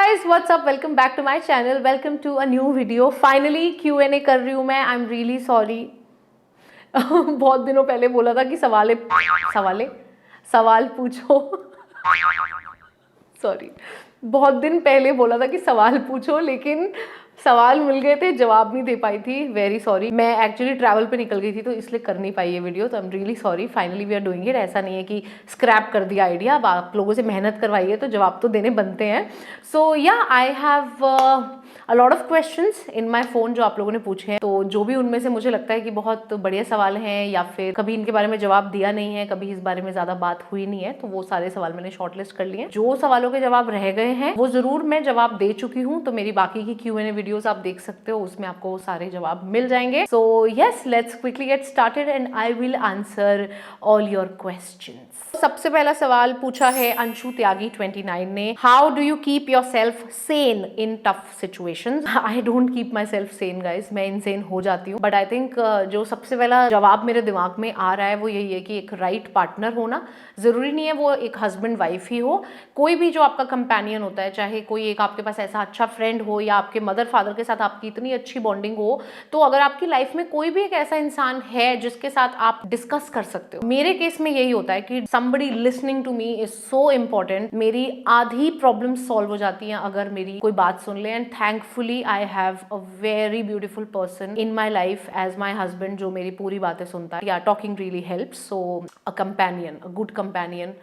Guys what's up, welcome back to my channel, welcome to a new video. Finally Q&A कर रही हूँ मैं। I am really sorry. बहुत दिनों पहले बोला था कि सवाल पूछो। सॉरी, बहुत दिन पहले बोला था कि सवाल पूछो, लेकिन सवाल मिल गए थे, जवाब नहीं दे पाई थी। Very sorry. मैं एक्चुअली ट्रैवल पे निकल गई थी तो इसलिए कर नहीं पाई ये वीडियो, तो I am really sorry. Finally we are doing it. ऐसा नहीं है कि स्क्रैप कर दिया आइडिया, अब आप लोगों से मेहनत करवाई है तो जवाब तो देने बनते हैं। सो या आई have a lot of questions in my phone जो आप लोगों ने पूछे हैं, तो जो भी उनमें से मुझे लगता है कि बहुत बढ़िया सवाल हैं या फिर कभी इनके बारे में जवाब दिया नहीं है, कभी इस बारे में ज्यादा बात हुई नहीं है, तो वो सारे सवाल मैंने शॉर्टलिस्ट कर लिए हैं। जो सवालों के जवाब रह गए हैं वो जरूर मैं जवाब दे चुकी हूँ, तो मेरी बाकी की Q&A वीडियोस आप देख सकते हो, उसमें आपको वो सारे जवाब मिल जाएंगे। So yes, let's quickly get started and I will answer all your questions. सबसे पहला सवाल पूछा है अंशु त्यागी 29 ने। How do you keep your self Sen in tough situations? I don't keep my self Sen guys, मैं इनसेन हो जाती हूँ। बट आई थिंक जो सबसे पहला जवाब मेरे दिमाग में आ रहा है वो यही है कि एक राइट पार्टनर होना। जरूरी नहीं है वो एक हस्बैंड वाइफ ही हो, कोई भी जो आपका कंपेनियन होता है, चाहे कोई एक आपके पास ऐसा अच्छा फ्रेंड हो या आपके मदर फादर के साथ आपकी इतनी अच्छी बॉन्डिंग हो, तो अगर आपकी लाइफ में कोई भी एक ऐसा इंसान है जिसके साथ आप डिस्कस कर सकते हो। मेरे केस में यही होता है कि somebody listening to me is so important। मेरी आधी प्रॉब्लम सॉल्व हो जाती हैं अगर मेरी कोई बात सुन ले। And thankfully I have a very beautiful person in my life as my husband जो मेरी पूरी बातें सुनता है। या talking really helps. So a companion, a good companion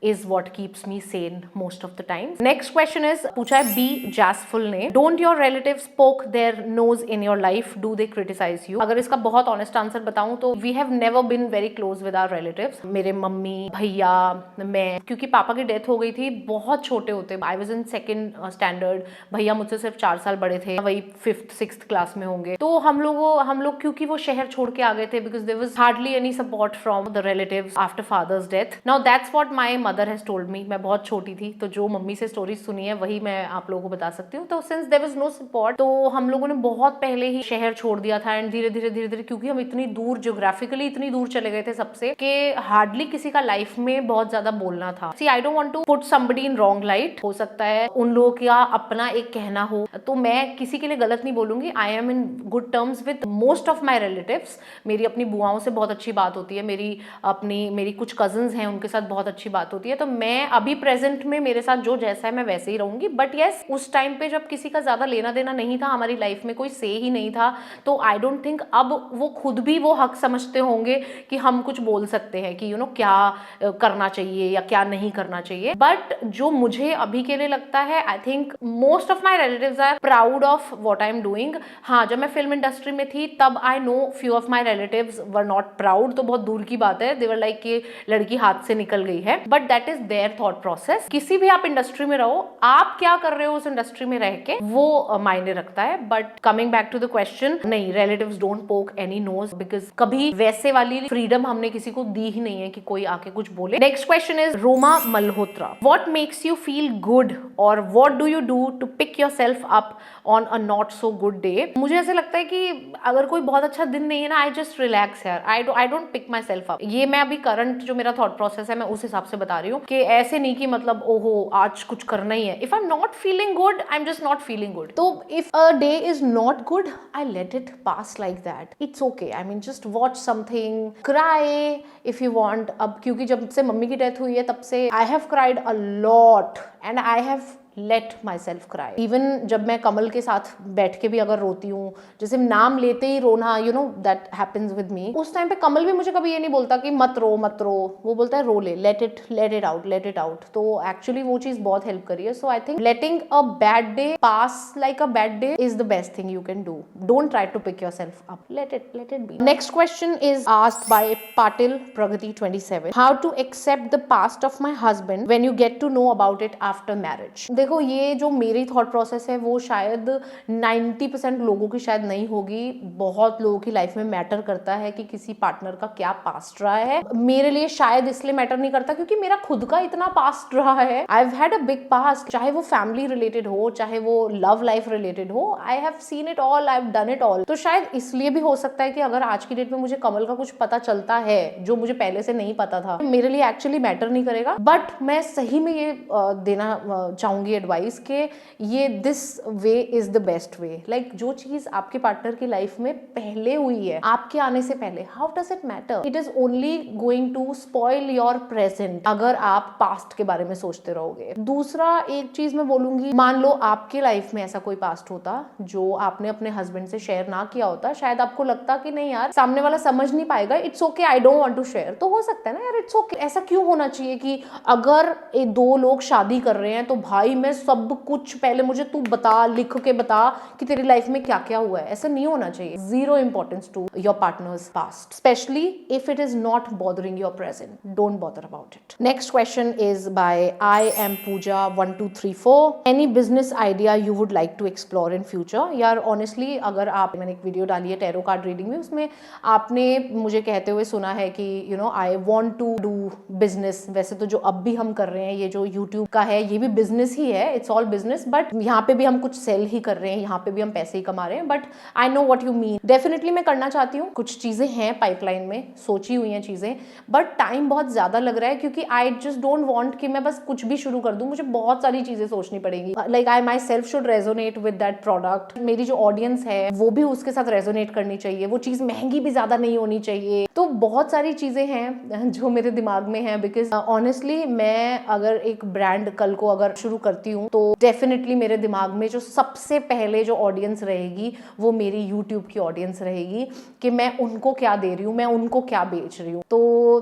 is what keeps me sane most of the time. Next question is पूछा है B जैसफुल ने। Don't your relatives poke their nose in your life? Do they criticize you? अगर इसका बहुत honest answer बताऊं तो we have never been very close with our relatives। मेरे mummy, भैया, मैं, क्योंकि पापा की डेथ हो गई थी बहुत छोटे होते। I was in second standard। भैया मुझसे सिर्फ 4 साल बड़े थे, वही 5th 6th क्लास में होंगे। तो हम लोग क्योंकि वो शहर छोड़ के आ गए थे because there was hardly any support from the relatives after father's death. Now that's what my mother has told me. मैं बहुत छोटी थी तो जो मम्मी से स्टोरी सुनी है वही मैं आप लोगों को बता सकती हूँ। तो since there was no support, तो हम लोगों ने बहुत पहले ही शहर छोड़ दिया था। एंड धीरे धीरे क्योंकि हम इतनी दूर ज्योग्राफिकली इतनी दूर चले गए थे सबसे कि हार्डली किसी का लाइफ में बहुत ज्यादा बोलना था। See I don't want to put somebody in wrong light. हो सकता है उन लोगों का अपना एक कहना हो, तो मैं किसी के लिए गलत नहीं बोलूंगी। I am in good terms with most of my relatives. मेरी अपनी बुआओं से बहुत अच्छी बात होती है, मेरी कुछ कजन्स हैं उनके साथ बहुत अच्छी बात होती है। तो मैं अभी प्रेजेंट में मेरे साथ जो जैसा है मैं वैसे ही रहूंगी। बट यस, उस टाइम पे जब किसी का ज्यादा लेना देना नहीं था, हमारी लाइफ में कोई से ही नहीं था, तो आई डोंट थिंक अब वो खुद भी वो हक समझते होंगे कि हम कुछ बोल सकते हैं कि क्या करना चाहिए या क्या नहीं करना चाहिए। बट जो मुझे अभी के लिए लगता है, I think most of my relatives are proud of what I am doing. हाँ, जब मैं फिल्म इंडस्ट्री में थी तब I know few of my relatives were not proud, तो बहुत दूर की बात है। दे वर लाइक कि लड़की हाथ से निकल गई है। But that is there thought process. किसी भी आप इंडस्ट्री में रहो, आप क्या कर रहे हो उस इंडस्ट्री में रह के, वो मायने रखता है। But coming back to the question, नहीं, relatives don't poke any nose, because कभी वैसे वाली फ्रीडम हमने किसी को दी ही नहीं है कि कोई आके कुछ बोले। Next question is Roma Malhotra. What makes you feel good और what do you do to pick yourself up on a not so good day? मुझे ऐसे लगता है कि अगर कोई बहुत अच्छा दिन नहीं है ना, आई जस्ट रिलैक्स यार। I don't pick my self up. ये मैं अभी करंट जो मेरा थॉट प्रोसेस है मैं उस हिसाब से बता रही हूँ कि ऐसे नहीं कि मतलब ओहो आज कुछ करना ही है। If I am not feeling good, I am just not feeling good. तो if a day is not good, I let it pass like that. It's okay. I mean just watch something, cry if you want. अब क्योंकि जब से mummy की death हुई है तब से I have cried a lot and I have let my self cry. Even जब मैं कमल के साथ बैठ के भी अगर रोती हूँ, जैसे नाम लेते ही रोना, दैट हैपेंस विद मी, उस टाइम पे कमल भी मुझे कभी ये नहीं बोलता कि मत रो मत रो, वो बोलता है रो ले, लेट इट आउट। तो एक्चुअली वो चीज बहुत हेल्प करी है। So I think letting a bad day pass like a bad day is the best thing you can do. Don't try to pick yourself up, let it be. Next question is asked by Patil Pragati 27। How to accept the past of my husband when you get to know about it after marriage? देखो, ये जो मेरी thought process है वो शायद 90% लोगों की शायद नहीं होगी। बहुत लोगों की लाइफ में मैटर करता है कि किसी पार्टनर का क्या पास्ट रहा है। मेरे लिए शायद इसलिए मैटर नहीं करता क्योंकि मेरा खुद का इतना पास्ट रहा है। I have had a big past, चाहे वो फैमिली रिलेटेड हो, चाहे वो लव लाइफ रिलेटेड हो। I have seen it all, I have done it all. तो शायद इसलिए भी हो सकता है कि अगर आज की डेट में मुझे कमल का कुछ पता चलता है जो मुझे पहले से नहीं पता था, मेरे लिए एक्चुअली मैटर नहीं करेगा। बट मैं सही में ये देना चाहूंगी चाहूंगी एडवाइस के ये this way is the best way. Like जो चीज आपके पार्टनर की लाइफ में पहले हुई है, आपके आने से पहले, how does it matter? It is only going to spoil your present अगर आप पास्ट के बारे में सोचते रहोगे। दूसरा एक चीज मैं बोलूंगी, मान लो आपके लाइफ में ऐसा कोई पास्ट होता जो आपने अपने हस्बैंड से शेयर ना किया होता, शायद आपको लगता कि नहीं यार सामने वाला समझ नहीं पाएगा, it's okay, I don't want to share. तो हो सकता है ना यार, इट्स ओके। ऐसा क्यों होना चाहिए कि अगर ये दो लोग शादी कर रहे हैं तो भाई मैं सब कुछ पहले मुझे तू बता, लिख के बता कि तेरी लाइफ में क्या क्या हुआ है? ऐसा नहीं होना चाहिए। Zero importance to your partner's past, specially if it is not bothering your present. Don't bother about it. Next question is by I am Pooja 1234। Any business idea you would like to explore in future? यार honestly अगर आप, मैंने एक video डाली है tarot card reading में, उसमें आपने मुझे कहते हुए सुना है कि you know I want to do business. वैसे तो जो अब भी हम कर रहे हैं, ये जो यूट्यूब का है ये भी बिजनेस ही है, इट्स ऑल बिजनेस, बट यहाँ पे भी हम कुछ सेल ही कर रहे हैं, यहाँ पे भी हम पैसे ही कमा रहे हैं। But I know what you mean. Definitely मैं करना चाहती हूँ, कुछ चीजें हैं पाइपलाइन में, सोची हुई हैं चीजें, बट टाइम बहुत ज्यादा लग रहा है क्योंकि आई जस्ट डोंट वांट कि मैं बस कुछ भी शुरू कर दूं, मुझे बहुत सारी चीजें सोचनी पड़ेगी। Like I my self should resonate with that product, मेरी जो ऑडियंस है वो भी उसके साथ रेजोनेट करनी चाहिए, वो चीज महंगी भी ज्यादा नहीं होनी चाहिए। तो बहुत सारी चीजें हैं जो मेरे दिमाग में हैं, बिकॉज ऑनेस्टली मैं अगर एक ब्रांड कल को अगर शुरू करती हूँ तो डेफिनेटली मेरे दिमाग में जो सबसे पहले जो ऑडियंस रहेगी वो मेरी यूट्यूब की ऑडियंस रहेगी, कि मैं उनको क्या दे रही हूँ, मैं उनको क्या बेच रही हूँ। तो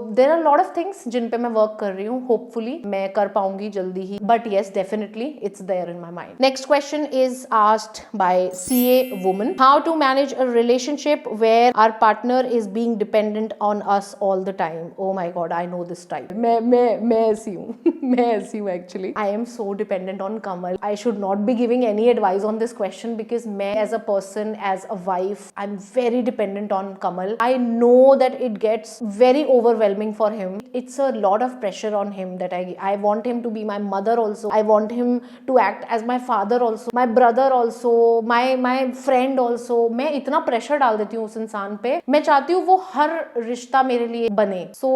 there are lot of things जिन पे मैं वर्क कर रही हूँ, होपफुली मैं कर पाऊंगी जल्दी ही, but yes definitely it's there in my mind. Next question is asked by CA woman. How to manage a relationship where our partner is being dependent on us all the time? Oh my god, I know this type. मैं ऐसी हूँ मैं ऐसी हूँ actually. I am so dependent on Kamal. I should not be giving any advice on this question because मैं as a person, as a wife, I am very dependent on Kamal. I know that it gets very overwhelming for him. It's a lot of pressure on him that I want him to be my mother also. I want him to act as my father also, my brother also, my friend also. मैं इतना pressure डाल देती हूँ उस इंसान पे, मैं चाहती हूँ वो हर रिश्ता मेरे लिए बने. So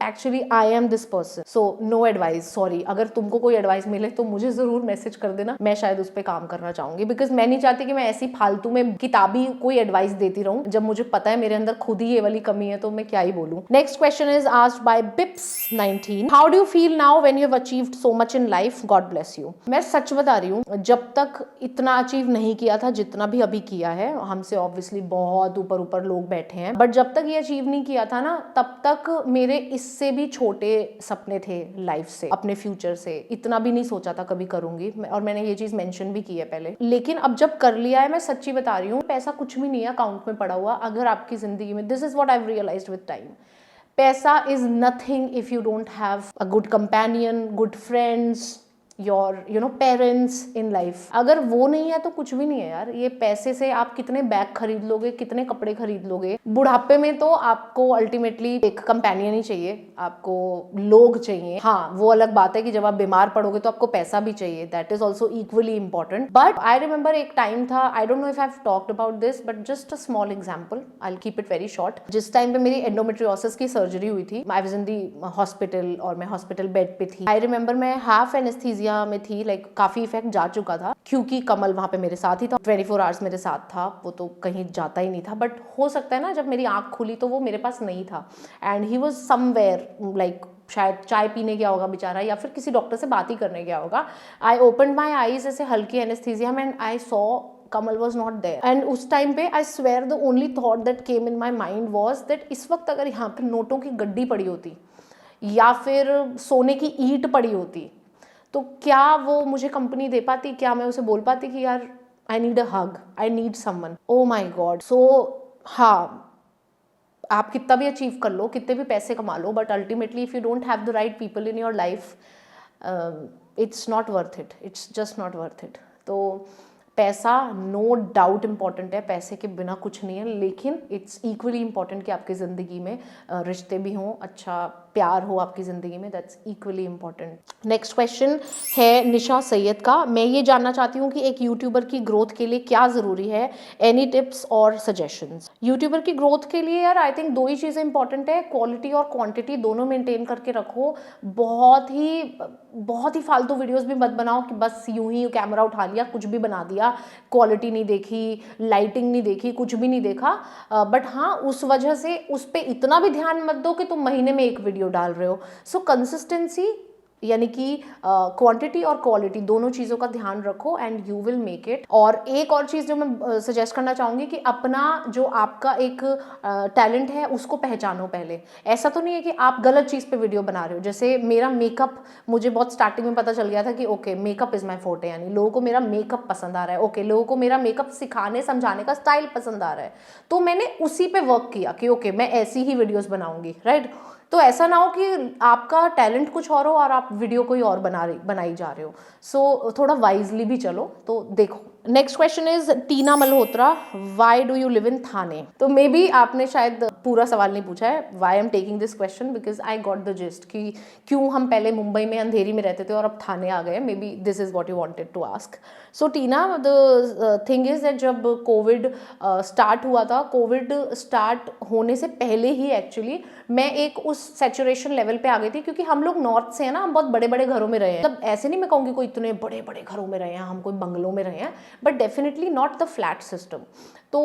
actually I am this person. So no advice, sorry. अगर तुमको कोई एडवाइस मिले तो मुझे जरूर मैसेज कर देना, मैं शायद उस पर काम करना चाहूंगी, बिकॉज मैं नहीं चाहती कि मैं ऐसी फालतू में किताबी कोई एडवाइस देती रहूं जब मुझे पता है मेरे अंदर खुद ही ये वाली कमी है, तो मैं क्या ही बोलूं. Next question is asked bye Bips19. How do you feel now when you have achieved so much in life? God bless you. मैं सच बता रही हूँ, जब तक इतना अचीव नहीं किया था जितना भी अभी किया है, हमसे ऑब्वियसली बहुत ऊपर ऊपर लोग बैठे हैं, बट जब तक ये अचीव नहीं किया था ना, तब तक मेरे इससे भी छोटे सपने थे लाइफ से, अपने फ्यूचर से. इतना भी नहीं सोचा था कभी करूंगी, और मैंने ये चीज मेंशन भी की है पहले. लेकिन अब जब कर लिया है, मैं सच्ची बता रही हूँ, पैसा कुछ भी नहीं है अकाउंट में पड़ा हुआ अगर आपकी जिंदगी में. This is what I have realized with time. पैसा is nothing if you don't have a good companion, good friends, your parents in life. अगर वो नहीं है तो कुछ भी नहीं है यार. ये पैसे से आप कितने बैग खरीद लोगे, कितने कपड़े खरीद लोगे. बुढ़ापे में तो आपको अल्टीमेटली एक कंपेनियन ही चाहिए, आपको लोग चाहिए. हाँ, वो अलग बात है कि जब आप बीमार पड़ोगे तो आपको पैसा भी चाहिए, that is also equally important. But I remember एक टाइम था, आई don't know if I have talked about this, but just a small example, I will keep it very short. जिस टाइम पे मेरी एंडोमेट्रियोसिस की सर्जरी हुई थी, I was in the hospital और मैं हॉस्पिटल बेड पे थी. आई रिमेंबर मैं हाफ एनेस्थीसिया में थी, लाइक काफी इफेक्ट जा चुका था, क्योंकि कमल वहां पे मेरे साथ ही था, 24 आवर्स मेरे साथ था. वो तो कहीं जाता ही नहीं था, बट हो सकता है ना जब मेरी आंख खुली तो वो मेरे पास नहीं था, and he was somewhere, like शायद चाय पीने गया होगा बेचारा, या फिर किसी डॉक्टर से बात ही करने गया होगा. आई ओपनड माई आईज ऐसे हल्की एनेस्थीसिया में, and I saw Kamal was not there. And उस टाइम पे I swear the only thought that came in my mind was that इस वक्त अगर यहाँ पे नोटों की गड्डी पड़ी होती या फिर सोने की ईंट पड़ी होती, तो क्या वो मुझे कंपनी दे पाती? क्या मैं उसे बोल पाती कि यार I need a hug, I need someone? Oh my god. So हाँ, आप कितना भी अचीव कर लो, कितने भी पैसे कमा लो, but ultimately if you don't have the right people in your life, it's not worth it. It's just not worth it. तो पैसा नो डाउट इम्पॉर्टेंट है, पैसे के बिना कुछ नहीं है, लेकिन इट्स इक्वली इम्पॉर्टेंट कि आपकी ज़िंदगी में रिश्ते भी हों, अच्छा प्यार हो आपकी ज़िंदगी में, that's equally important. Next question है निशा सैयद का, मैं ये जानना चाहती हूँ कि एक यूट्यूबर की ग्रोथ के लिए क्या ज़रूरी है, एनी टिप्स और सजेशंस। यूट्यूबर की ग्रोथ के लिए यार आई थिंक 2 ही चीज़ें इंपॉर्टेंट है, क्वालिटी और क्वांटिटी दोनों मेंटेन करके रखो। बहुत ही फालतू वीडियोस भी मत बनाओ कि बस यूं ही कैमरा उठा लिया कुछ भी बना दिया, क्वालिटी नहीं देखी, लाइटिंग नहीं देखी, कुछ भी नहीं देखा। बट हाँ, उस वजह से उस पर इतना भी ध्यान मत दो कि तुम महीने में एक वीडियो डाल रहे हो। सो कंसिस्टेंसी यानी कि क्वांटिटी और क्वालिटी दोनों चीज़ों का ध्यान रखो and you will make it. और एक और चीज़ जो मैं सजेस्ट करना चाहूँगी कि अपना जो आपका एक टैलेंट है उसको पहचानो पहले। ऐसा तो नहीं है कि आप गलत चीज़ पे वीडियो बना रहे हो। जैसे मेरा मेकअप, मुझे बहुत स्टार्टिंग में पता चल गया था कि okay makeup is my forte, यानी लोगों को मेरा मेकअप पसंद आ रहा है, ओके लोगों को मेरा मेकअप सिखाने समझाने का स्टाइल पसंद आ रहा है, तो मैंने उसी पे वर्क किया कि ओके मैं ऐसी ही वीडियोज़ बनाऊँगी, राइट। तो ऐसा ना हो कि आपका टैलेंट कुछ और हो और आप वीडियो कोई और बनाई जा रहे हो। सो थोड़ा वाइजली भी चलो। तो देखो, next question is Tina Malhotra, why do you live in Thane. तो मे बी आपने शायद पूरा सवाल नहीं पूछा है, why I am taking this question because I got the gist कि क्यों हम पहले मुंबई में अंधेरी में रहते थे और अब थाने आ गए। Maybe this is what you wanted to ask. So Tina, the thing is that जब कोविड स्टार्ट हुआ था, कोविड स्टार्ट होने से पहले ही एक्चुअली मैं एक उस सैचुरेशन लेवल पे आ गई थी, क्योंकि हम लोग नॉर्थ से हैं ना, हम बहुत बड़े बड़े घरों में रहे हैं। मतलब ऐसे नहीं मैं कहूँगी कोई इतने बड़े बड़े घरों में रहे हैं, हम कोई बंगलों में रहे हैं, but definitely not the flat system. तो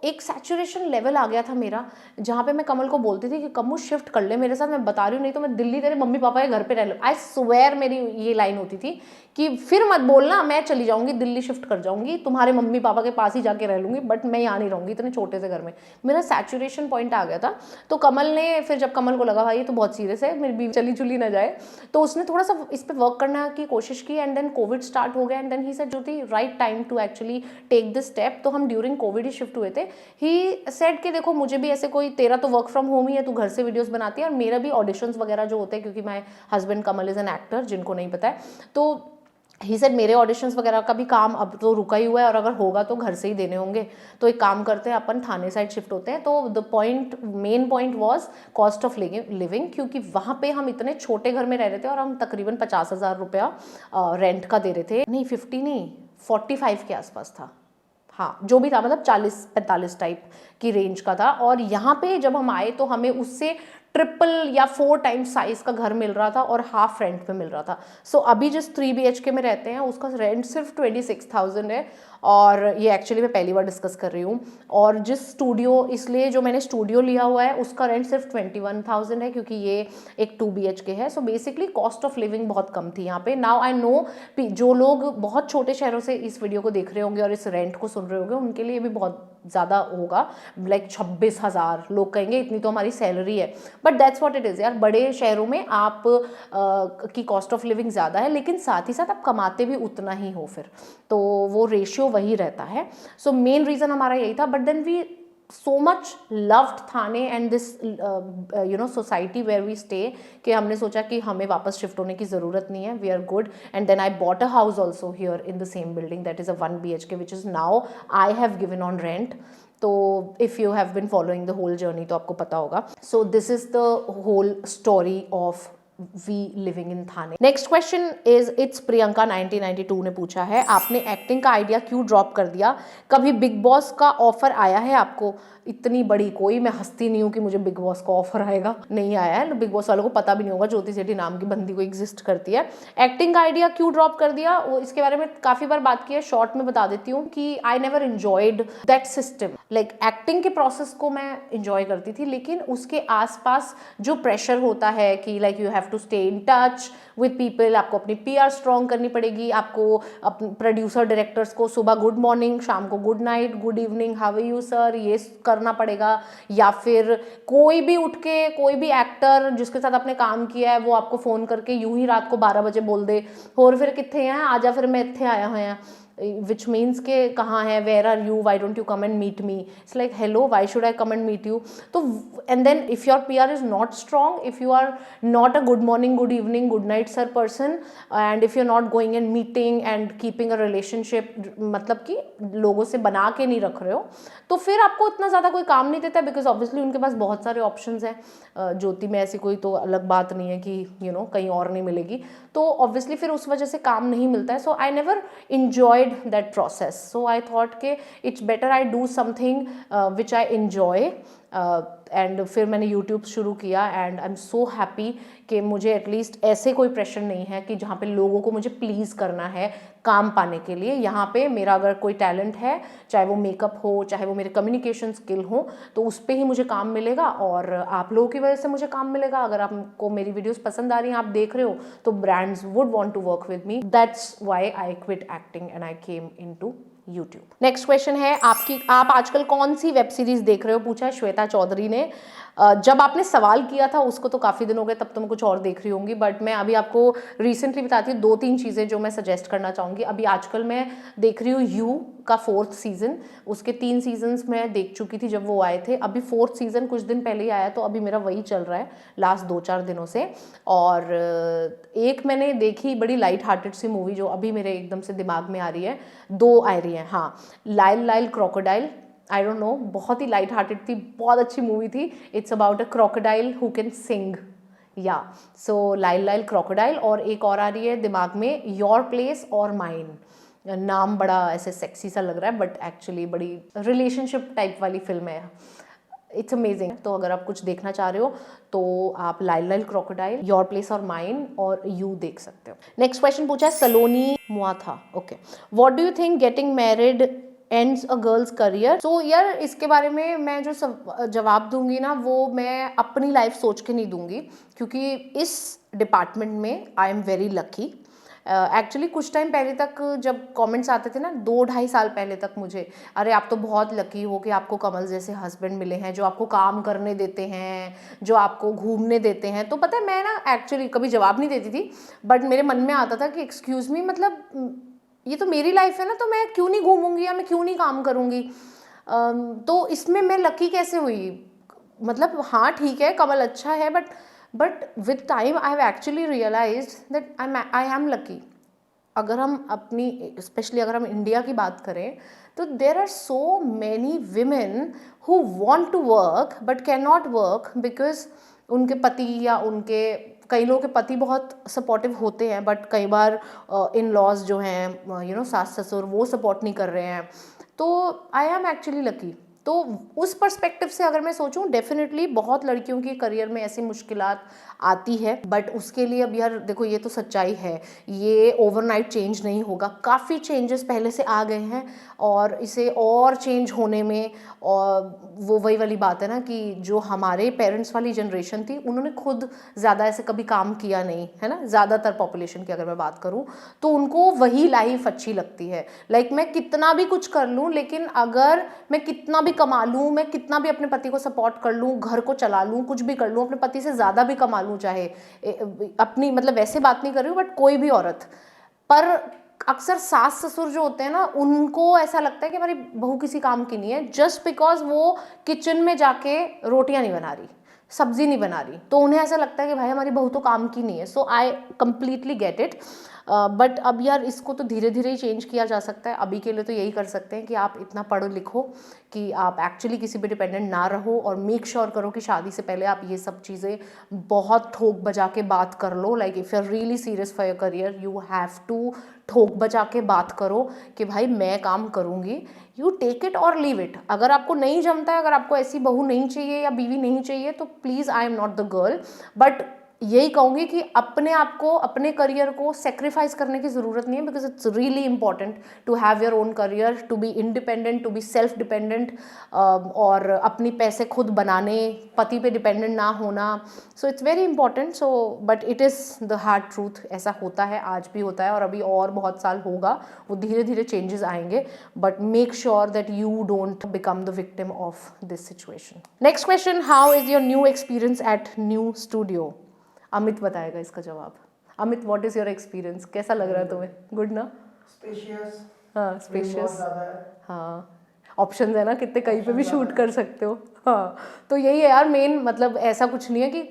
एक सैचुरेशन लेवल आ गया था मेरा, जहाँ पे मैं कमल को बोलती थी कि कमू शिफ्ट कर ले मेरे साथ, मैं बता रही हूँ नहीं तो मैं दिल्ली तेरे मम्मी पापा के घर पे रह लूँ। आई स्वेयर मेरी ये लाइन होती थी कि फिर मत बोलना, मैं चली जाऊँगी दिल्ली, शिफ्ट कर जाऊँगी, तुम्हारे मम्मी पापा के पास ही जाके रह लूँगी, बट मैं यहाँ नहीं रहूँगी इतने छोटे से घर में। मेरा सैचुरेशन पॉइंट आ गया था। तो कमल ने फिर, जब कमल को लगा भाई ये तो बहुत सीरियस है, मेरी बीवी चली चुली ना जाए, तो उसने थोड़ा सा इस पर वर्क करने की कोशिश की। एंड देन कोविड स्टार्ट हो गया and then he said Jyoti right time to actually take this step. तो हम ड्यूरिंग कोविड ही शिफ्ट हुए थे। ही सेड कि देखो मुझे भी ऐसे कोई, तेरा तो वर्क फ्रॉम होम ही है, तू घर से वीडियोस बनाती है, और मेरा भी ऑडिशंस वगैरह जो होते हैं, क्योंकि my husband Kamal is an actor, जिनको नहीं पता है, तो ही सेड मेरे ऑडिशंस वगैरह का भी काम अब तो रुका ही हुआ है, और अगर होगा तो घर से ही देने होंगे, तो एक काम करते हैं अपन थाने साइड शिफ्ट होते हैं। तो the point, main point was cost of living, क्योंकि वहाँ पे हम इतने छोटे घर में रह रहे थे और हम तकरीबन 50,000 रुपया रेंट का दे रहे थे। नहीं 50 नहीं, 45 के आसपास था, हाँ जो भी था, मतलब 40-45 टाइप की रेंज का था। और यहाँ पे जब हम आए तो हमें उससे ट्रिपल या 4 टाइम्स साइज का घर मिल रहा था और हाफ रेंट पे मिल रहा था। सो अभी जिस 3 BHK में रहते हैं उसका रेंट सिर्फ 26,000 है, और ये एक्चुअली मैं पहली बार डिस्कस कर रही हूँ। और जिस स्टूडियो, इसलिए जो मैंने स्टूडियो लिया हुआ है उसका रेंट सिर्फ 21,000 है, क्योंकि ये एक 2 BHK है। So basically cost of living बहुत कम थी यहाँ पे। नाउ आई नो जो लोग बहुत छोटे शहरों से इस वीडियो को देख रहे होंगे और इस रेंट को सुन रहे होंगे, उनके लिए भी बहुत ज़्यादा होगा, लाइक 26,000 लोग कहेंगे इतनी तो हमारी सैलरी है, but that's what it is यार। बड़े शहरों में आप की कॉस्ट ऑफ लिविंग ज़्यादा है, लेकिन साथ ही साथ आप कमाते भी उतना ही हो, फिर तो वो रेशियो वही रहता है। सो मेन रीज़न हमारा यही था, but then we so much loved Thane and this society where we stay, कि हमने सोचा कि हमें वापस शिफ्ट होने की ज़रूरत नहीं है, we are good, and then I bought a house also here in the same building, that is a 1 BHK which is now I have given on rent. तो if you have been following the whole journey तो आपको पता होगा। So this is the whole story of we living in Thane. Next question is it's Priyanka 1992 ने पूछा है, आपने acting का आइडिया क्यों ड्रॉप कर दिया? कभी बिग बॉस का ऑफर आया है आपको? इतनी बड़ी कोई मैं हंसती नहीं हूँ कि मुझे बिग बॉस का ऑफर आएगा, नहीं आया है। बिग बॉस वालों को पता भी नहीं होगा ज्योति सेठी नाम की बंदी को एग्जिस्ट करती है। एक्टिंग का आइडिया क्यों ड्रॉप कर दिया, वो इसके बारे में काफ़ी बार बात की है, शॉर्ट में बता देती हूँ कि I never enjoyed that system. Like acting के प्रोसेस को मैं इंजॉय करती थी, लेकिन उसके आसपास जो प्रेशर होता है कि like you have to stay in touch with people, आपको अपनी PR स्ट्रॉन्ग करनी पड़ेगी, आपको अपने प्रोड्यूसर डायरेक्टर्स को सुबह गुड मॉर्निंग, शाम को good night, good evening, how are you sir, ये करना पड़ेगा। या फिर कोई भी उठ के, कोई भी एक्टर जिसके साथ आपने काम किया है वो आपको फ़ोन करके यूं ही रात को 12 बजे बोल दे, और फिर कितने हैं, आजा फिर मैं इतने आया हुआ हैं, which means के कहाँ है, where are you, why don't you come and meet me? It's like hello, why should I come and meet you? तो and then if your PR is not strong, if you are not a good morning, good evening, good night sir person and if you are not going and meeting and keeping a relationship, मतलब कि लोगों से बना के नहीं रख रहे हो, तो फिर आपको इतना ज़्यादा कोई काम नहीं देता, बिकॉज ऑब्वियसली उनके पास बहुत सारे ऑप्शंस हैं। ज्योति में ऐसी कोई तो अलग बात नहीं है कि कहीं और नहीं मिलेगी, तो ऑब्वियसली फिर उस वजह से काम नहीं मिलता है। So I never enjoyed that process, so I thought के it's better I do something which I enjoy. And फिर मैंने यूट्यूब शुरू किया and I am so happy कि मुझे एटलीस्ट ऐसे कोई प्रेशर नहीं है कि जहाँ पे लोगों को मुझे प्लीज़ करना है काम पाने के लिए। यहाँ पे मेरा अगर कोई टैलेंट है, चाहे वो मेकअप हो, चाहे वो मेरे कम्युनिकेशन स्किल हो, तो उस पर ही मुझे काम मिलेगा और आप लोगों की वजह से मुझे काम मिलेगा। अगर आपको मेरी वीडियोस पसंद आ रही हैं, आप देख रहे हो, तो brands would want to work with me. That's why I quit acting and I came into YouTube. Next question है, आप आजकल कौन सी वेब सीरीज देख रहे हो, पूछा है श्वेता चौधरी ने। जब आपने सवाल किया था उसको तो काफ़ी दिन हो गए, तब तो मैं कुछ और देख रही होंगी, बट मैं अभी आपको रिसेंटली बताती हूँ 2-3 चीज़ें जो मैं सजेस्ट करना चाहूँगी। अभी आजकल मैं देख रही हूँ यू का 4th सीज़न। उसके 3 सीजन्स मैं देख चुकी थी जब वो आए थे। अभी 4th सीज़न कुछ दिन पहले ही आया, तो अभी मेरा वही चल रहा है लास्ट 2-4 दिनों से। और एक मैंने देखी बड़ी लाइट हार्टेड सी मूवी जो अभी मेरे एकदम से दिमाग में आ रही है, 2 आ रही हैं, हाँ, लाइल Lyle crocodile, I don't no, बहुत ही लाइट हार्टेड थी, बहुत अच्छी मूवी थी। It's about a crocodile who can sing, या सो लाइल लाइल क्रोकोडाइल। और एक और आ रही है दिमाग में, योर प्लेस और माइन। नाम बड़ा ऐसे सेक्सी सा लग रहा है, बट एक्चुअली बड़ी रिलेशनशिप टाइप वाली फिल्म है। It's amazing. तो अगर आप कुछ देखना चाह रहे हो तो आप Lyle Lyle crocodile, your place और माइन और यू देख सकते हो। नेक्स्ट क्वेश्चन पूछा है Saloni Muatha, okay, what do you think getting married ends a girls career. So यार इसके बारे में मैं जो जवाब दूंगी ना, वो मैं अपनी लाइफ सोच के नहीं दूंगी, क्योंकि इस डिपार्टमेंट में आई एम वेरी लकी। एक्चुअली कुछ टाइम पहले तक जब कमेंट्स आते थे ना, 2-2.5 साल पहले तक मुझे, अरे आप तो बहुत लकी हो कि आपको कमल जैसे हस्बैंड मिले हैं जो आपको काम करने देते हैं, जो आपको घूमने देते हैं। तो पता है मैं ना एक्चुअली कभी जवाब नहीं देती थी, बट मेरे मन में आता था कि एक्सक्यूज़ मी, मतलब ये तो मेरी लाइफ है ना, तो मैं क्यों नहीं घूमूंगी या मैं क्यों नहीं काम करूंगी। तो इसमें मैं लकी कैसे हुई, मतलब हाँ ठीक है कमल अच्छा है, but with time I have actually realised that I am lucky. अगर हम अपनी, स्पेशली अगर हम इंडिया की बात करें, तो there are so many women who want to work but can not work because उनके पति या उनके, कई लोगों के पति बहुत सपोर्टिव होते हैं, बट कई बार इन लॉज जो हैं सास ससुर, वो सपोर्ट नहीं कर रहे हैं। तो आई एम एक्चुअली लकी। तो उस पर्सपेक्टिव से अगर मैं सोचूं, डेफिनेटली बहुत लड़कियों की करियर में ऐसी मुश्किलात आती है, बट उसके लिए अब यार देखो, ये तो सच्चाई है, ये ओवरनाइट चेंज नहीं होगा। काफ़ी चेंजेस पहले से आ गए हैं और इसे और चेंज होने में, और वो वही वाली बात है ना कि जो हमारे पेरेंट्स वाली जनरेशन थी, उन्होंने खुद ज़्यादा ऐसे कभी काम किया नहीं है ना, ज़्यादातर पॉपुलेशन की अगर मैं बात करूँ, तो उनको वही लाइफ अच्छी लगती है। लाइक मैं कितना भी कुछ कर लूँ, लेकिन अगर मैं कितना भी कमा लूँ, मैं कितना भी अपने पति को सपोर्ट कर लूँ, घर को चला लूँ, कुछ भी कर लूँ, अपने पति से ज़्यादा भी कमा लूँ, चाहे अपनी, मतलब वैसे बात नहीं कर रही हूँ, बट कोई भी औरत, पर अक्सर सास ससुर जो होते हैं ना, उनको ऐसा लगता है कि हमारी बहू किसी काम की नहीं है, जस्ट बिकॉज वो किचन में जाके रोटियां नहीं बना रही, सब्जी नहीं बना रही, तो उन्हें ऐसा लगता है कि भाई हमारी बहू तो काम की नहीं है। So I completely get it. But अब यार इसको तो धीरे धीरे ही चेंज किया जा सकता है। अभी के लिए तो यही कर सकते हैं कि आप इतना पढ़ो लिखो कि आप एक्चुअली किसी पे डिपेंडेंट ना रहो, और मेक श्योर करो कि शादी से पहले आप ये सब चीज़ें बहुत ठोक बजा के बात कर लो। Like if you are really serious for your career, you have to ठोक बजा के बात करो कि भाई मैं काम करूँगी, यू टेक इट और लीव इट। अगर आपको नहीं जमता है, अगर आपको ऐसी बहू नहीं चाहिए या बीवी नहीं चाहिए, तो please, I am not the girl, but यही कहूँगी कि अपने आप को, अपने करियर को सेक्रीफाइस करने की ज़रूरत नहीं है, because it's really important to have your own career, to be independent, to be self dependent, और अपनी पैसे खुद बनाने, पति पे डिपेंडेंट ना होना। So it's very important. So but it is the hard truth, ऐसा होता है, आज भी होता है और अभी और बहुत साल होगा, वो धीरे धीरे चेंजेस आएंगे, but make sure that you don't become the victim of this situation. Next question, how is your new experience eight new studio. Amit बताएगा इसका जवाब। Amit, what is your experience, कैसा लग रहा है तुम्हें? गुड ना? स्पेशियस, हाँ स्पेशियस, हाँ ऑप्शंस है ना कितने, कहीं पे भी शूट कर सकते हो। हाँ तो यही है यार मेन, मतलब ऐसा कुछ नहीं है कि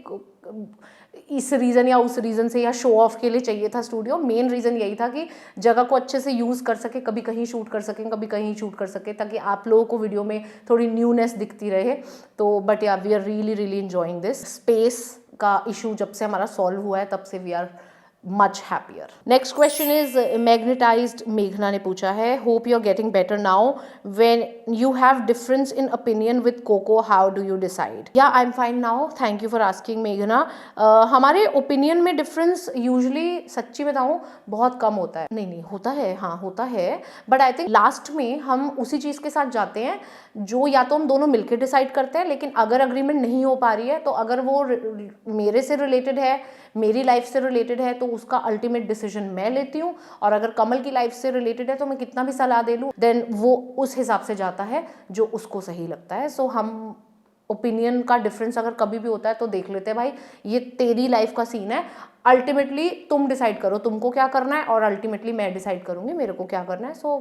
इस रीज़न या उस रीज़न से या शो ऑफ के लिए चाहिए था स्टूडियो। मेन रीज़न यही था कि जगह को अच्छे से यूज़ कर सके, कभी कहीं शूट कर सकें, कभी कहीं शूट कर सके, ताकि आप लोगों को वीडियो में थोड़ी न्यूनेस दिखती रहे। तो but yeah we are really really enjoying this. Space का इशू जब से हमारा सॉल्व हुआ है तब से we are much happier. Next question is magnetized मेघना ने पूछा है, hope you are getting better now. When you have difference in opinion with Coco, how do you decide? Yeah, I'm fine now. Thank you for asking मेघना. हमारे opinion में difference usually सच्ची बताऊँ बहुत कम होता है। नहीं होता है, हाँ होता है, but I think last में हम उसी चीज़ के साथ जाते हैं जो या तो हम दोनों मिलकर डिसाइड करते हैं, लेकिन अगर अग्रीमेंट नहीं हो पा रही है तो अगर वो मेरे से रिलेटेड है, मेरी लाइफ से रिलेटेड है, तो उसका अल्टीमेट डिसीजन मैं लेती हूँ। और अगर कमल की लाइफ से रिलेटेड है तो मैं कितना भी सलाह दे लूँ, देन वो उस हिसाब से जाता है जो उसको सही लगता है। सो हम ओपिनियन का डिफरेंस अगर कभी भी होता है तो देख लेते हैं, भाई ये तेरी लाइफ का सीन है, अल्टीमेटली तुम डिसाइड करो तुमको क्या करना है, और अल्टीमेटली मैं डिसाइड करूँगी मेरे को क्या करना है। सो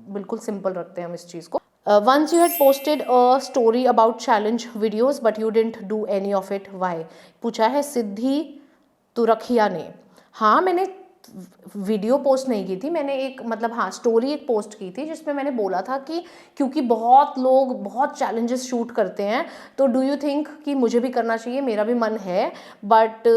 बिल्कुल सिंपल रखते हैं हम इस चीज़ को। Once you had posted a story about challenge videos but you didn't do any of it, why? पूछा है सिद्धि तुरखिया ने। हाँ, मैंने वीडियो पोस्ट नहीं की थी, मैंने एक मतलब हाँ स्टोरी एक पोस्ट की थी जिसमें मैंने बोला था कि क्योंकि बहुत लोग बहुत चैलेंजेस शूट करते हैं, तो डू यू थिंक कि मुझे भी करना चाहिए, मेरा भी मन है, बट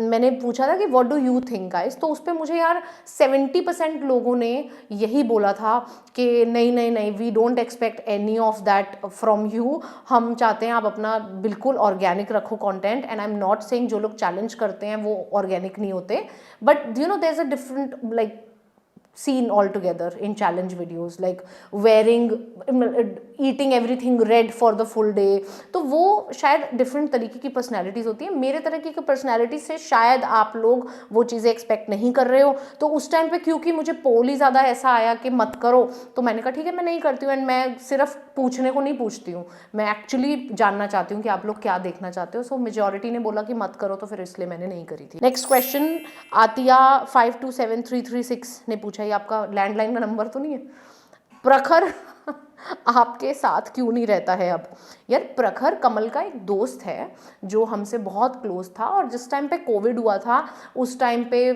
मैंने पूछा था कि what do you think guys. तो उस पर मुझे यार 70% लोगों ने यही बोला था कि नहीं we don't expect any of that from you, हम चाहते हैं आप अपना बिल्कुल ऑर्गेनिक रखो content. And I am not saying जो लोग चैलेंज करते हैं वो ऑर्गेनिक नहीं होते, but you know there's a different like scene altogether in challenge videos, like wearing eating everything red for the full day। तो वो शायद डिफरेंट तरीके की पर्सनैलिटीज़ होती है। मेरे तरह की पर्सनैलिटी से शायद आप लोग वो चीज़ें एक्सपेक्ट नहीं कर रहे हो। तो उस टाइम पे क्योंकि मुझे पोल ही ज़्यादा ऐसा आया कि मत करो, तो मैंने कहा ठीक है मैं नहीं करती हूँ। एंड मैं सिर्फ पूछने को नहीं पूछती हूँ, मैं एक्चुअली जानना चाहती हूँ कि आप लोग क्या देखना चाहते हो। सो मेजॉरिटी ने बोला कि मत करो, तो फिर इसलिए मैंने नहीं करी थी। नेक्स्ट क्वेश्चन आतिया 527336 ने पूछा, ये आपका लैंडलाइन का नंबर तो नहीं है? प्रखर आपके साथ क्यों नहीं रहता है अब? यार प्रखर कमल का एक दोस्त है जो हमसे बहुत क्लोज था, और जिस टाइम पे कोविड हुआ था उस टाइम पे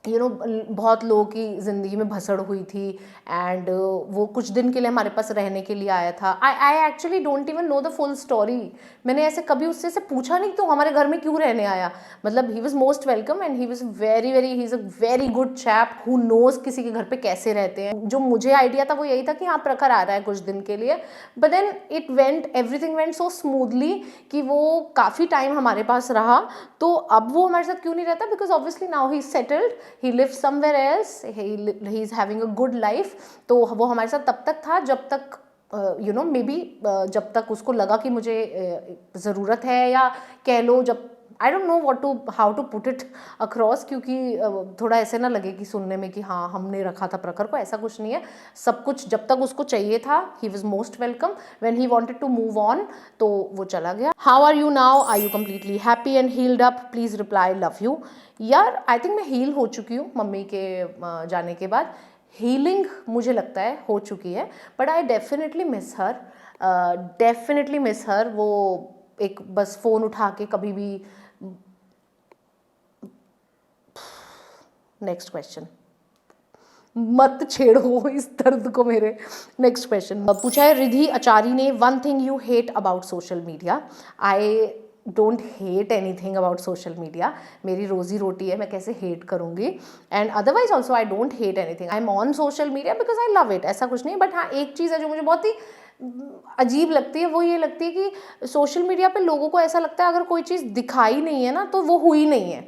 यू नो बहुत लोगों की ज़िंदगी में भसड़ हुई थी। एंड वो कुछ दिन के लिए हमारे पास रहने के लिए आया था। I actually don't even know the full story. मैंने ऐसे कभी उससे से पूछा नहीं तो हमारे घर में क्यों रहने आया। मतलब he was most welcome and he was very he is a very good chap who knows किसी के घर पे कैसे रहते हैं। जो मुझे आइडिया था वो यही था कि हाँ प्रखर आ रहा है कुछ दिन के लिए, but then everything went so smoothly कि वो काफ़ी टाइम हमारे पास रहा। तो अब वो हमारे साथ क्यों नहीं रहता? Because obviously now he settled, he lives somewhere else, he is having a good life। तो वो हमारे साथ तब तक था जब तक यू नो मे बी जब तक उसको लगा कि मुझे ज़रूरत है, या कह लो जब I don't know how to put it across, क्योंकि थोड़ा ऐसे ना लगे कि सुनने में कि हाँ हमने रखा था प्रखर को, ऐसा कुछ नहीं है। सब कुछ जब तक उसको चाहिए था he was most welcome. When he wanted to move on तो वो चला गया। How are you now? Are you completely happy and healed up? Please reply love you. यार आई थिंक मैं हील हो चुकी हूँ मम्मी के जाने के बाद। हीलिंग मुझे लगता है हो चुकी है, but I definitely miss her. वो एक बस फ़ोन उठा के कभी भी। नेक्स्ट क्वेश्चन, मत छेड़ो इस दर्द को मेरे। नेक्स्ट क्वेश्चन पूछा है रिधि आचार्य ने, one thing you hate about social media. I don't hate any thing about social media, मेरी रोजी रोटी है, मैं कैसे हेट करूँगी। And otherwise also I don't hate any thing, I am on social media because I love it, ऐसा कुछ नहीं। But हाँ एक चीज़ है जो मुझे बहुत ही अजीब लगती है, वो ये लगती है कि सोशल मीडिया पे लोगों को ऐसा लगता है अगर कोई चीज़ दिखाई नहीं है ना तो वो हुई नहीं है।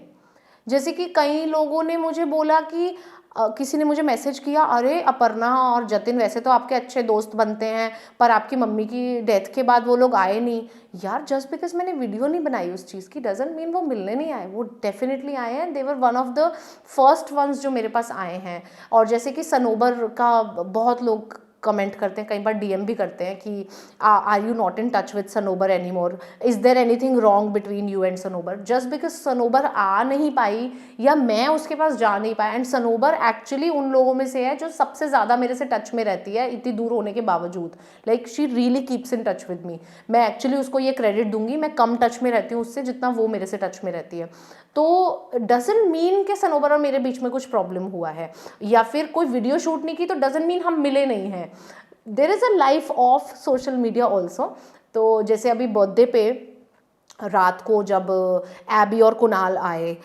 जैसे कि कई लोगों ने मुझे बोला कि किसी ने मुझे मैसेज किया, अरे अपर्णा और जतिन वैसे तो आपके अच्छे दोस्त बनते हैं, पर आपकी मम्मी की डेथ के बाद वो लोग आए नहीं। यार जस्ट बिकॉज मैंने वीडियो नहीं बनाई उस चीज़ की डजंट मीन वो मिलने नहीं आए, वो डेफिनेटली आए हैं। They were one of the first ones जो मेरे पास आए हैं। और जैसे कि सनोबर का बहुत लोग कमेंट करते हैं, कई बार डीएम भी करते हैं कि are you not in touch with Sanobar anymore, is there anything wrong between you and Sanobar. Just because Sanobar आ नहीं पाई या मैं उसके पास जा नहीं पाया, एंड सनोबर एक्चुअली उन लोगों में से है जो सबसे ज़्यादा मेरे से टच में रहती है इतनी दूर होने के बावजूद। Like she really keeps in touch with me. मैं एक्चुअली उसको ये क्रेडिट दूंगी, मैं कम टच में रहती हूँ उससे जितना वो मेरे से टच में रहती है। तो डजंट मीन कि सनोबर और मेरे बीच में कुछ प्रॉब्लम हुआ है या फिर कोई वीडियो शूट नहीं की तो डजंट मीन हम मिले नहीं हैं। There is a life of social media also. तो जैसे अभी बर्थडे पे रात को जब एबी और कुणाल आए,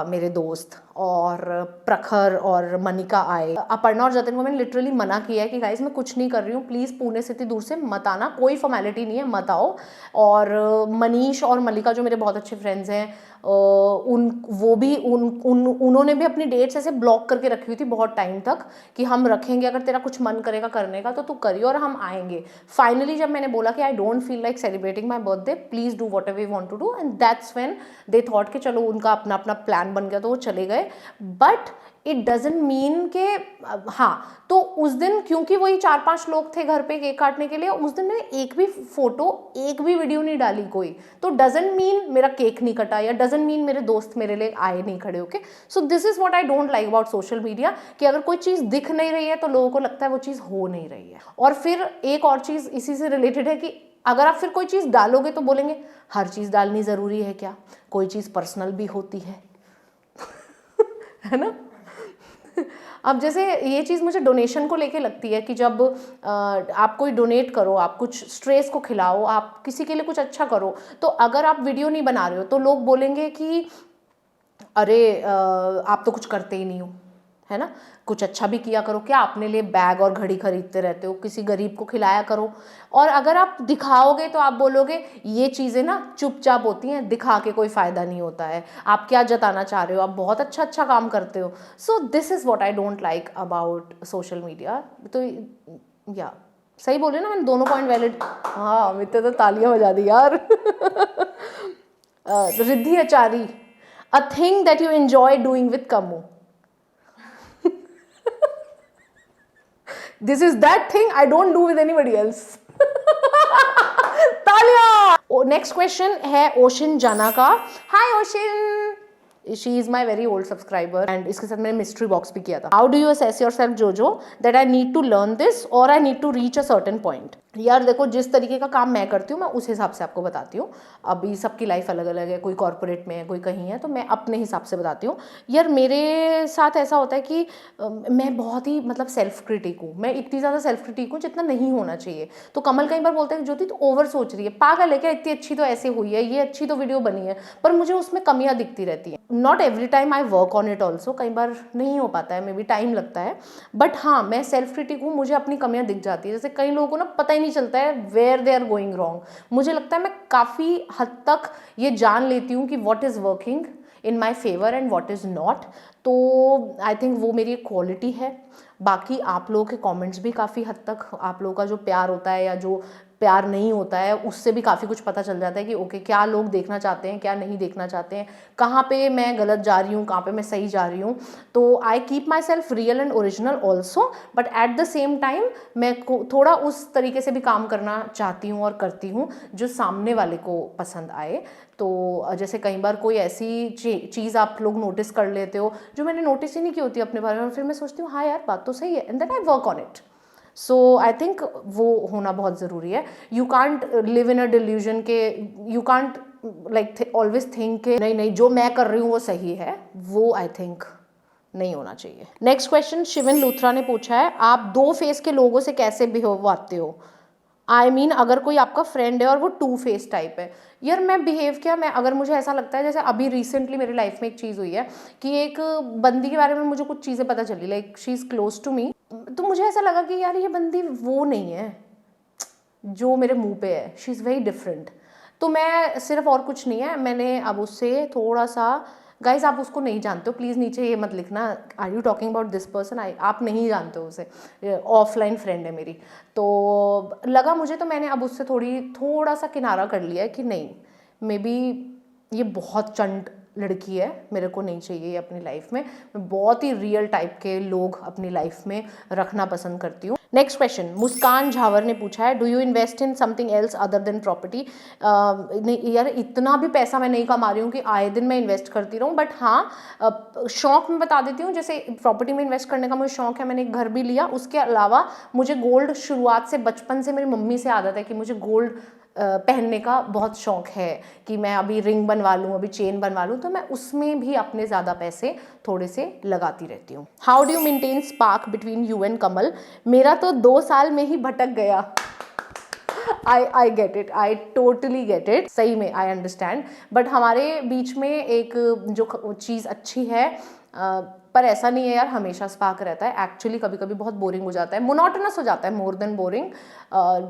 मेरे दोस्त, और प्रखर और मनिका आए, अपर्णा और जतिन को मैंने लिटरली मना किया है कि गाइस मैं कुछ नहीं कर रही हूँ, प्लीज़ पुणे से इतनी दूर से मत आना, कोई फॉर्मेलिटी नहीं है, मत आओ। और मनीष और मलिका जो मेरे बहुत अच्छे फ्रेंड्स हैं, उन्होंने भी अपनी डेट्स ऐसे ब्लॉक करके रखी हुई थी बहुत टाइम तक कि हम रखेंगे, अगर तेरा कुछ मन करेगा करने का तो तू करिए और हम आएंगे। फाइनली जब मैंने बोला कि I don't feel like celebrating my birthday, please do whatever you want to do, and that's when they thought कि चलो उनका अपना अपना प्लान बन गया तो वो चले गए। बट इट डजेंट मीन के हाँ, तो उस दिन क्योंकि वही 4-5 लोग थे घर पे केक काटने के लिए, उस दिन मैंने एक भी फोटो एक भी वीडियो नहीं डाली कोई, तो डजेंट मीन मेरा केक नहीं कटा या डजेंट मीन मेरे दोस्त मेरे लिए आए नहीं खड़े होके। So this is what I don't like about social media, कि अगर कोई चीज़ दिख नहीं रही है तो लोगों को लगता है वो चीज़ हो नहीं रही है। और फिर एक और चीज़ इसी से रिलेटेड है कि अगर आप फिर कोई चीज़ डालोगे तो बोलेंगे हर चीज़ डालनी ज़रूरी है क्या, कोई चीज़ पर्सनल भी होती है है ना। अब जैसे ये चीज़ मुझे डोनेशन को लेके लगती है कि जब आप कोई डोनेट करो, आप कुछ स्ट्रेस को खिलाओ, आप किसी के लिए कुछ अच्छा करो, तो अगर आप वीडियो नहीं बना रहे हो तो लोग बोलेंगे कि अरे आप तो कुछ करते ही नहीं हो, है ना, कुछ अच्छा भी किया करो, क्या अपने लिए बैग और घड़ी खरीदते रहते हो, किसी गरीब को खिलाया करो। और अगर आप दिखाओगे तो आप बोलोगे ये चीज़ें ना चुपचाप होती हैं, दिखा के कोई फ़ायदा नहीं होता है, आप क्या जताना चाह रहे हो, आप बहुत अच्छा अच्छा काम करते हो। So this is what I don't like about social media. तो या सही बोले ना मैंने, दोनों पॉइंट वैलिड। हाँ मित्र तो तालियां बजा दी यार Riddhi Achari, a thing that you enjoy doing with Kamu. This is that thing I don't do with anybody else. तालियां। नेक्स्ट क्वेश्चन है ओशन जाना का। Hi ocean, she is my very old subscriber and इसके साथ मैंने मिस्ट्री बॉक्स भी किया था। How do you assess yourself जोजो that I need to learn this और I need to reach a certain point. यार देखो, जिस तरीके का काम मैं करती हूँ मैं उस हिसाब से आपको बताती हूँ। अभी सबकी लाइफ अलग अलग है, कोई कॉर्पोरेट में है, कोई कहीं है, तो मैं अपने हिसाब से बताती हूँ। यार मेरे साथ ऐसा होता है कि मैं बहुत ही मतलब सेल्फ क्रिटिक हूँ, मैं इतनी ज़्यादा सेल्फ क्रिटिक हूँ जितना नहीं होना चाहिए। तो कमल कई बार बोलते हैं ज्योति तो ओवर सोच रही है, पागल है क्या, इतनी अच्छी तो ऐसे हुई है, ये अच्छी तो वीडियो बनी है, पर मुझे उसमें कमियाँ दिखती रहती हैं। Not every time I work on it also, कई बार नहीं हो पाता है, मे बी टाइम लगता है, बट हाँ मैं सेल्फ क्रिटिक हूँ, मुझे अपनी कमियाँ दिख जाती है। जैसे कई लोगों को ना पता ही नहीं चलता है where they are going wrong, मुझे लगता है मैं काफ़ी हद तक ये जान लेती हूँ कि what is working in my favour and what is not. तो आई थिंक वो मेरी एक क्वालिटी है। बाकी आप लोगों के कमेंट्स भी काफ़ी हद तक, आप लोगों का जो प्यार होता है या जो प्यार नहीं होता है, उससे भी काफ़ी कुछ पता चल जाता है कि ओके क्या लोग देखना चाहते हैं, क्या नहीं देखना चाहते हैं, कहाँ पे मैं गलत जा रही हूँ, कहाँ पे मैं सही जा रही हूँ। तो I keep my self real and original also, but at the same time मैं थोड़ा उस तरीके से भी काम करना चाहती हूँ और करती हूँ जो सामने वाले को पसंद आए। तो जैसे कई बार कोई ऐसी चीज़ आप लोग नोटिस कर लेते हो जो मैंने नोटिस ही नहीं की होती अपने बारे में, फिर मैं सोचती हूँ हाँ यार बात तो सही है, and then I work on it. So I think वो होना बहुत ज़रूरी है। You can't live in a delusion के, you can't like always think के नहीं नहीं जो मैं कर रही हूँ वो सही है, वो आई थिंक नहीं होना चाहिए। नेक्स्ट क्वेश्चन शिवन लूथरा ने पूछा है, आप 2 फेस के लोगों से कैसे बिहेव आते हो। आई मीन अगर कोई आपका फ्रेंड है और वो 2 फेस टाइप है। यार मैं बिहेव क्या, मैं अगर मुझे ऐसा लगता है, जैसे अभी रिसेंटली मेरी लाइफ में एक चीज़ हुई है कि एक बंदी के बारे में मुझे कुछ चीज़ें पता चली, like she is close to me, तो मुझे ऐसा लगा कि यार ये बंदी वो नहीं है जो मेरे मुंह पे है, शी इज़ वेरी डिफरेंट। तो मैं सिर्फ और कुछ नहीं है, मैंने अब उससे थोड़ा सा, गाइज आप उसको नहीं जानते हो प्लीज़ नीचे ये मत लिखना are you talking about this person, आप नहीं जानते हो उसे, ऑफलाइन फ्रेंड है मेरी। तो लगा मुझे, तो मैंने अब उससे थोड़ा सा किनारा कर लिया है कि नहीं, मे बी ये बहुत चंट लड़की है, मेरे को नहीं चाहिए ये अपनी लाइफ में। मैं बहुत ही रियल टाइप के लोग अपनी लाइफ में रखना पसंद करती हूँ। नेक्स्ट क्वेश्चन, मुस्कान झावर ने पूछा है, do you invest in something else other than property? नहीं यार, इतना भी पैसा मैं नहीं कमा रही हूँ कि आए दिन मैं इन्वेस्ट करती रहूँ, बट हाँ शौक में बता देती हूँ। जैसे प्रॉपर्टी में इन्वेस्ट करने का मुझे शौक है, मैंने एक घर भी लिया। उसके अलावा मुझे गोल्ड, शुरुआत से बचपन से मेरी मम्मी से आदत है कि मुझे गोल्ड पहनने का बहुत शौक है, कि मैं अभी रिंग बनवा लूँ, अभी चेन बनवा लूँ, तो मैं उसमें भी अपने ज़्यादा पैसे थोड़े से लगाती रहती हूँ। How do you maintain spark between you and Kamal? मेरा तो 2 साल में ही भटक गया। I get it, I totally get it, सही में आई अंडरस्टैंड। बट हमारे बीच में एक जो चीज़ अच्छी है, पर ऐसा नहीं है यार हमेशा स्पार्क रहता है। एक्चुअली कभी कभी बहुत बोरिंग हो जाता है, मोनोटोनस हो जाता है, more than boring.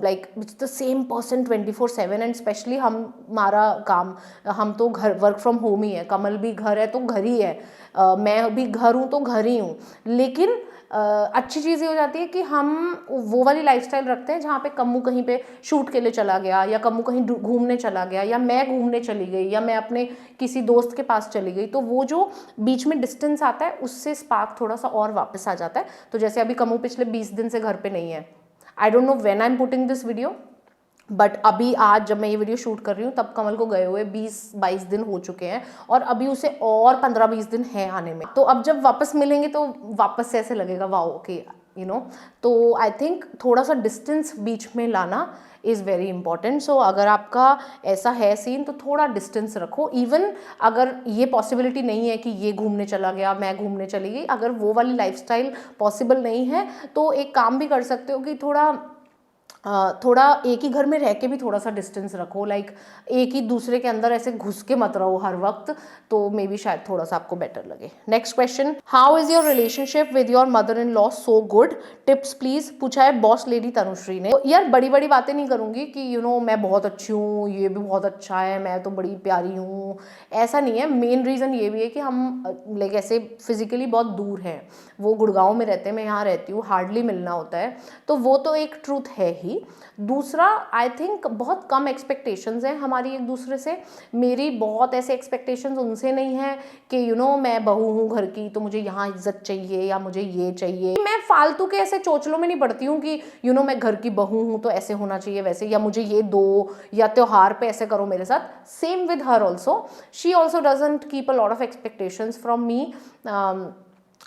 Like it's the same person 24/7, and specially हमारा काम, हम तो घर वर्क फ्रॉम होम ही है, कमल भी घर है तो घर ही है, मैं भी घर हूँ तो घर ही हूँ। लेकिन अच्छी चीज़ ये हो जाती है कि हम वो वाली लाइफस्टाइल रखते हैं जहाँ पे कम्मू कहीं पे शूट के लिए चला गया, या कम्मू कहीं घूमने चला गया, या मैं घूमने चली गई, या मैं अपने किसी दोस्त के पास चली गई, तो वो जो बीच में डिस्टेंस आता है उससे स्पार्क थोड़ा सा और वापस आ जाता है। तो जैसे अभी कम्मू पिछले 20 दिन से घर पे नहीं है। आई don't know when I am putting this video, but अभी आज जब मैं ये वीडियो शूट कर रही हूँ तब कमल को गए हुए 20-22 दिन हो चुके हैं, और अभी उसे और 15-20 दिन है आने में। तो अब जब वापस मिलेंगे तो वापस से ऐसे लगेगा वाओ, ओके यू नो। तो आई थिंक थोड़ा सा डिस्टेंस बीच में लाना इज़ वेरी इंपॉर्टेंट। सो अगर आपका ऐसा है सीन तो थोड़ा डिस्टेंस रखो। इवन अगर ये पॉसिबिलिटी नहीं है कि ये घूमने चला गया, मैं घूमने चली गई, अगर वो वाली लाइफस्टाइल पॉसिबल नहीं है तो एक काम भी कर सकते हो कि थोड़ा एक ही घर में रह के भी थोड़ा सा डिस्टेंस रखो। लाइक एक ही दूसरे के अंदर ऐसे घुस के मत रहो हर वक्त, तो मे बी शायद थोड़ा सा आपको बेटर लगे। Next question, how is your relationship with your mother in law? So good, tips please, पूछा है बॉस लेडी तनुश्री ने। तो यार बड़ी बड़ी बातें नहीं करूंगी कि यू नो मैं बहुत अच्छी हूँ, ये भी बहुत अच्छा है, मैं तो बड़ी प्यारी हूँ, ऐसा नहीं है। मेन रीज़न ये भी है कि हम लाइक ऐसे फिजिकली बहुत दूर हैं, वो गुड़गांव में रहते हैं, मैं यहाँ रहती हूँ, हार्डली मिलना होता है, तो वो तो एक ट्रूथ है ही। दूसरा, आई थिंक बहुत कम एक्सपेक्टेशंस हैं हमारी एक दूसरे से। मेरी बहुत ऐसे एक्सपेक्टेशंस उनसे नहीं है कि यू नो मैं बहू हूँ घर की तो मुझे यहाँ इज्जत चाहिए या मुझे ये चाहिए। मैं फालतू के ऐसे चोचलों में नहीं पड़ती हूँ कि यू नो मैं घर की बहू हूँ तो ऐसे होना चाहिए वैसे, या मुझे ये दो, या त्योहार पे ऐसे करो मेरे साथ। Same with her also, she also doesn't keep a lot of expectations from me,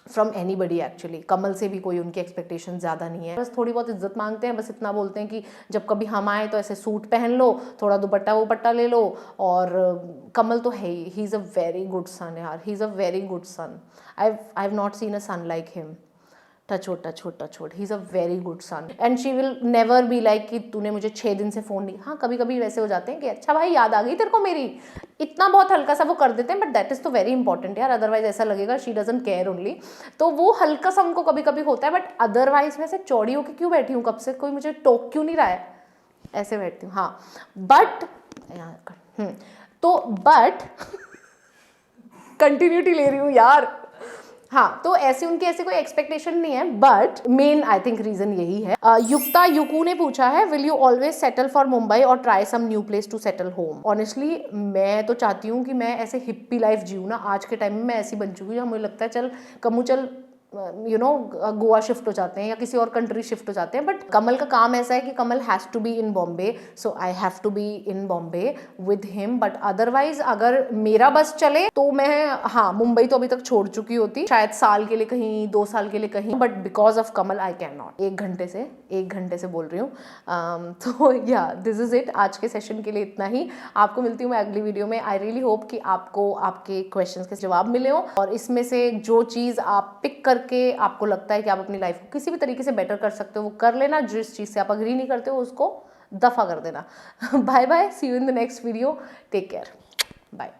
from anybody actually. Kamal से भी कोई उनकी एक्सपेक्टेशन ज़्यादा नहीं है, बस थोड़ी बहुत इज्जत मांगते हैं, बस इतना बोलते हैं कि जब कभी हम आए तो ऐसे सूट पहन लो, थोड़ा दुपट्टा वोपट्टा ले लो। और कमल तो है he is a very good son यार, he is a very good son. I have not seen a son like him. Touch wood, he is a very good son, and she will never be like कि तूने मुझे 6 दिन से phone नहीं। हाँ कभी कभी वैसे हो जाते हैं कि अच्छा भाई याद आ गई तेरे को मेरी, इतना बहुत हल्का सा वो कर देते हैं, बट दैट इज़ तो वेरी इंपॉर्टेंट यार, अदरवाइज ऐसा लगेगा शी डजंट केयर ओनली। तो वो हल्का सा उनको कभी कभी होता है, बट अदरवाइज वैसे चौड़ी होकर क्यों बैठी हूँ, कब से कोई मुझे टोक क्यों नहीं रहा है, ऐसे बैठती हूँ। हाँ बट बट कंटिन्यूटी ले रही हूँ यार। हाँ तो ऐसे उनकी ऐसे कोई एक्सपेक्टेशन नहीं है, but main I think reason यही है। युक्ता युकू ने पूछा है, will you always settle for Mumbai और try some new place to settle home? Honestly मैं तो चाहती हूँ कि मैं ऐसे हिप्पी लाइफ जीऊँ ना। आज के टाइम में मैं ऐसी बन चुकी हूँ, मुझे लगता है चल कमू चल यू नो गोवा शिफ्ट हो जाते हैं या किसी और कंट्री शिफ्ट हो जाते हैं। बट कमल का काम ऐसा है कि Kamal has to be in Bombay, so I have to be in Bombay with him. But otherwise अगर मेरा बस चले तो मैं हाँ मुंबई तो अभी तक छोड़ चुकी होती, शायद साल के लिए कहीं, 2 साल के लिए कहीं, but because of Kamal I can not. 1 घंटे से बोल रही हूँ। तो या दिस इज इट, आज के सेशन के लिए इतना ही। आपको मिलती हूँ मैं अगली वीडियो में। आई रियली होप कि आपको आपके क्वेश्चंस के जवाब मिले हो, और इसमें से जो चीज़ आप पिक करके आपको लगता है कि आप अपनी लाइफ को किसी भी तरीके से बेटर कर सकते हो वो कर लेना। जिस चीज़ से आप अग्री नहीं करते हो उसको दफा कर देना। Bye bye, see you in the next video, take care, bye.